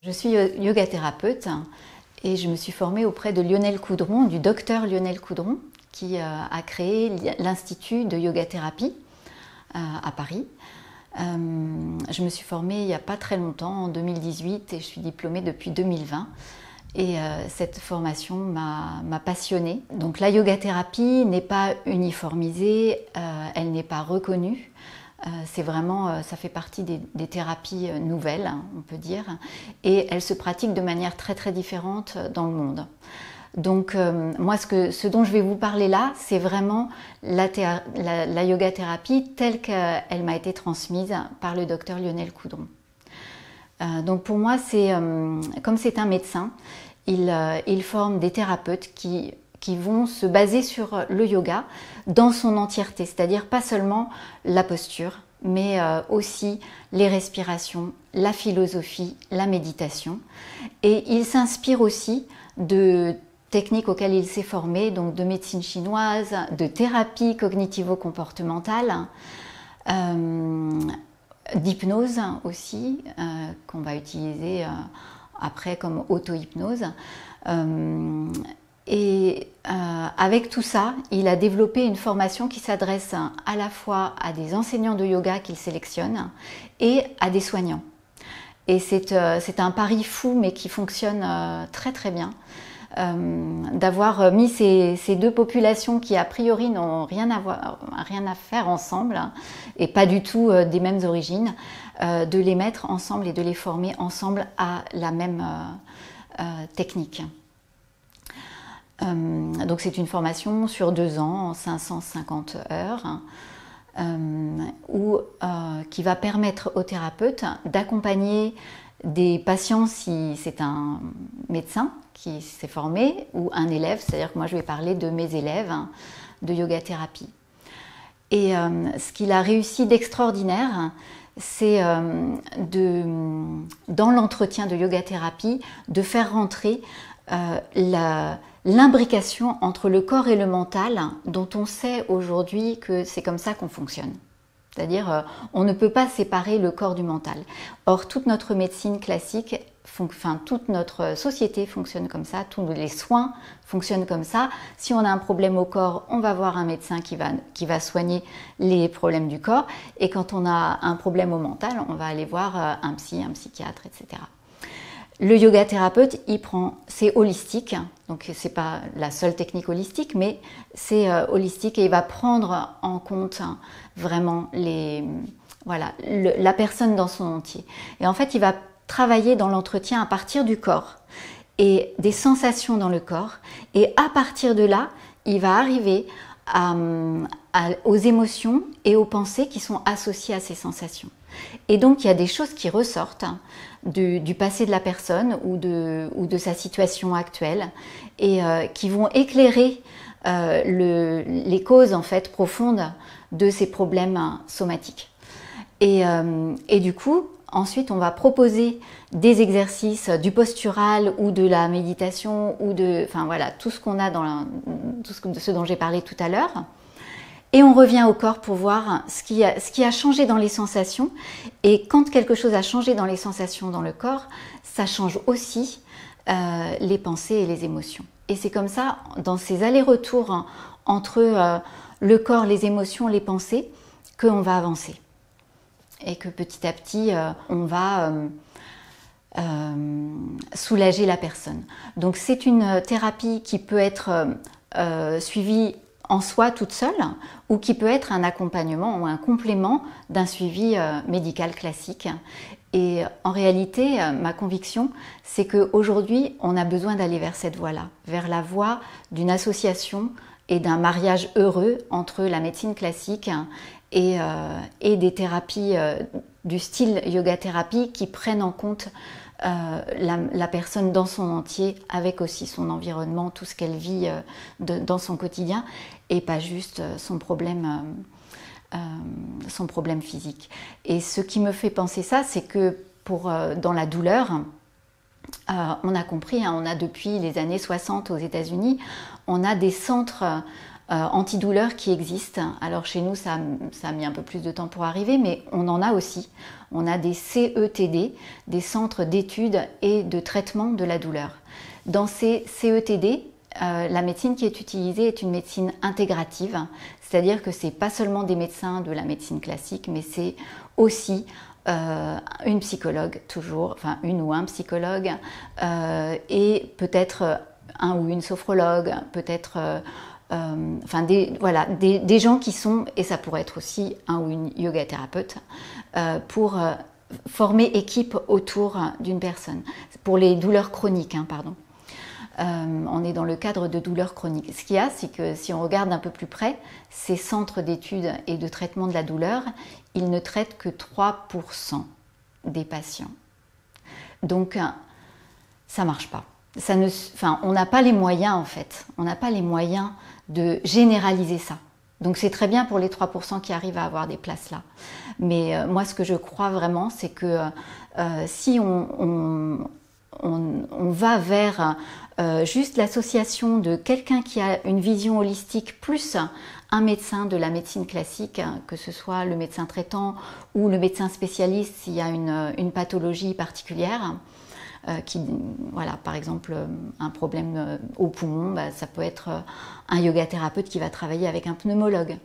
Je suis yoga thérapeute et je me suis formée auprès de Lionel Coudron, du docteur Lionel Coudron, qui a créé l'Institut de yoga thérapie à Paris. Je me suis formée il n'y a pas très longtemps, en 2018, et je suis diplômée depuis 2020. Et cette formation m'a passionnée. Donc la yoga thérapie n'est pas uniformisée, elle n'est pas reconnue. C'est vraiment, ça fait partie des thérapies nouvelles, hein, on peut dire, et elle se pratique de manière très très différente dans le monde. Donc moi, ce dont je vais vous parler là, c'est vraiment la yoga thérapie telle qu'elle m'a été transmise par le docteur Lionel Coudron. Donc pour moi, comme c'est un médecin, il forme des thérapeutes qui vont se baser sur le yoga dans son entièreté, c'est-à-dire pas seulement la posture, mais aussi les respirations, la philosophie, la méditation. Et il s'inspire aussi de techniques auxquelles il s'est formé, donc de médecine chinoise, de thérapie cognitivo-comportementale, d'hypnose aussi, qu'on va utiliser après comme auto-hypnose. Avec tout ça, il a développé une formation qui s'adresse à la fois à des enseignants de yoga qu'il sélectionne et à des soignants. Et c'est un pari fou, mais qui fonctionne très très bien, d'avoir mis ces deux populations qui a priori n'ont rien à faire ensemble, et pas du tout des mêmes origines, de les mettre ensemble et de les former ensemble à la même technique. Donc c'est une formation sur 2 ans, 550 heures, qui va permettre aux thérapeutes d'accompagner des patients si c'est un médecin qui s'est formé ou un élève, c'est-à-dire que moi je vais parler de mes élèves de yoga thérapie. Et ce qu'il a réussi d'extraordinaire, c'est dans l'entretien de yoga thérapie, de faire rentrer l'imbrication entre le corps et le mental, dont on sait aujourd'hui que c'est comme ça qu'on fonctionne. C'est-à-dire, on ne peut pas séparer le corps du mental. Or, toute notre médecine classique, toute notre société fonctionne comme ça, tous les soins fonctionnent comme ça. Si on a un problème au corps, on va voir un médecin qui va soigner les problèmes du corps. Et quand on a un problème au mental, on va aller voir un psy, un psychiatre, etc. Le yoga thérapeute, c'est holistique, donc c'est pas la seule technique holistique, mais c'est holistique et il va prendre en compte vraiment la personne dans son entier. Et en fait, il va travailler dans l'entretien à partir du corps et des sensations dans le corps, et à partir de là, il va arriver aux émotions et aux pensées qui sont associées à ces sensations. Et donc, il y a des choses qui ressortent du passé de la personne ou de sa situation actuelle et qui vont éclairer les causes en fait profondes de ces problèmes somatiques. Et du coup, ensuite, on va proposer des exercices, du postural ou de la méditation ou tout ce qu'on a ce dont j'ai parlé tout à l'heure. Et on revient au corps pour voir ce qui a changé dans les sensations. Et quand quelque chose a changé dans les sensations dans le corps, ça change aussi les pensées et les émotions. Et c'est comme ça, dans ces allers-retours entre le corps, les émotions, les pensées, qu'on va avancer. Et que petit à petit, on va soulager la personne. Donc c'est une thérapie qui peut être suivie en soi toute seule, ou qui peut être un accompagnement ou un complément d'un suivi médical classique. Et en réalité, ma conviction, c'est qu'aujourd'hui, on a besoin d'aller vers cette voie-là, vers la voie d'une association et d'un mariage heureux entre la médecine classique et des thérapies du style yoga thérapie qui prennent en compte la personne dans son entier, avec aussi son environnement, tout ce qu'elle vit dans son quotidien, et pas juste son problème physique. Et ce qui me fait penser ça, c'est que dans la douleur, on a compris, on a depuis les années 60 aux États-Unis, on a des centres antidouleurs qui existent. Alors chez nous, ça a mis un peu plus de temps pour arriver, mais on en a aussi. On a des CETD, des centres d'études et de traitement de la douleur. Dans ces CETD, la médecine qui est utilisée est une médecine intégrative, c'est-à-dire que ce n'est pas seulement des médecins de la médecine classique, mais c'est aussi une psychologue toujours, enfin une ou un psychologue, et peut-être un ou une sophrologue, peut-être enfin des gens qui sont, et ça pourrait être aussi un ou une yoga thérapeute, pour former équipe autour d'une personne, pour les douleurs chroniques, pardon. On est dans le cadre de douleurs chroniques. Ce qu'il y a, c'est que si on regarde un peu plus près, ces centres d'études et de traitement de la douleur, ils ne traitent que 3% des patients. Donc, ça ne marche pas. On n'a pas les moyens, en fait. On n'a pas les moyens de généraliser ça. Donc, c'est très bien pour les 3% qui arrivent à avoir des places là. Mais moi, ce que je crois vraiment, c'est que si on va vers juste l'association de quelqu'un qui a une vision holistique plus un médecin de la médecine classique, que ce soit le médecin traitant ou le médecin spécialiste s'il y a une pathologie particulière, par exemple un problème au poumon, ça peut être un yoga thérapeute qui va travailler avec un pneumologue.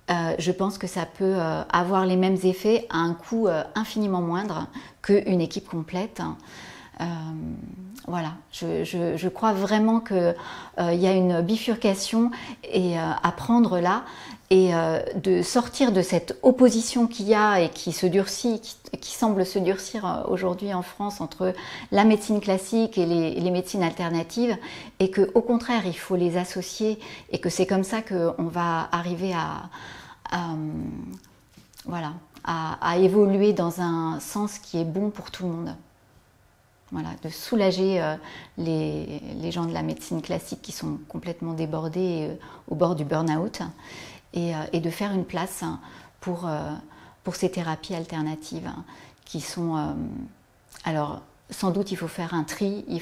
Je pense que ça peut avoir les mêmes effets à un coût infiniment moindre qu'une équipe complète. Je crois vraiment qu'il y a une bifurcation à prendre là et de sortir de cette opposition qu'il y a et qui se durcit, qui semble se durcir aujourd'hui en France entre la médecine classique et les médecines alternatives, et qu'au contraire il faut les associer et que c'est comme ça qu'on va arriver à évoluer dans un sens qui est bon pour tout le monde. Voilà, de soulager les gens de la médecine classique qui sont complètement débordés au bord du burn-out et de faire une place pour ces thérapies alternatives qui sont... alors, sans doute, il faut faire un tri, il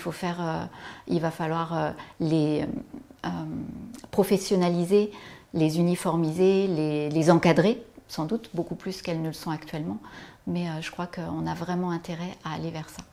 va falloir les professionnaliser, les uniformiser, les encadrer, sans doute beaucoup plus qu'elles ne le sont actuellement. Mais je crois qu'on a vraiment intérêt à aller vers ça.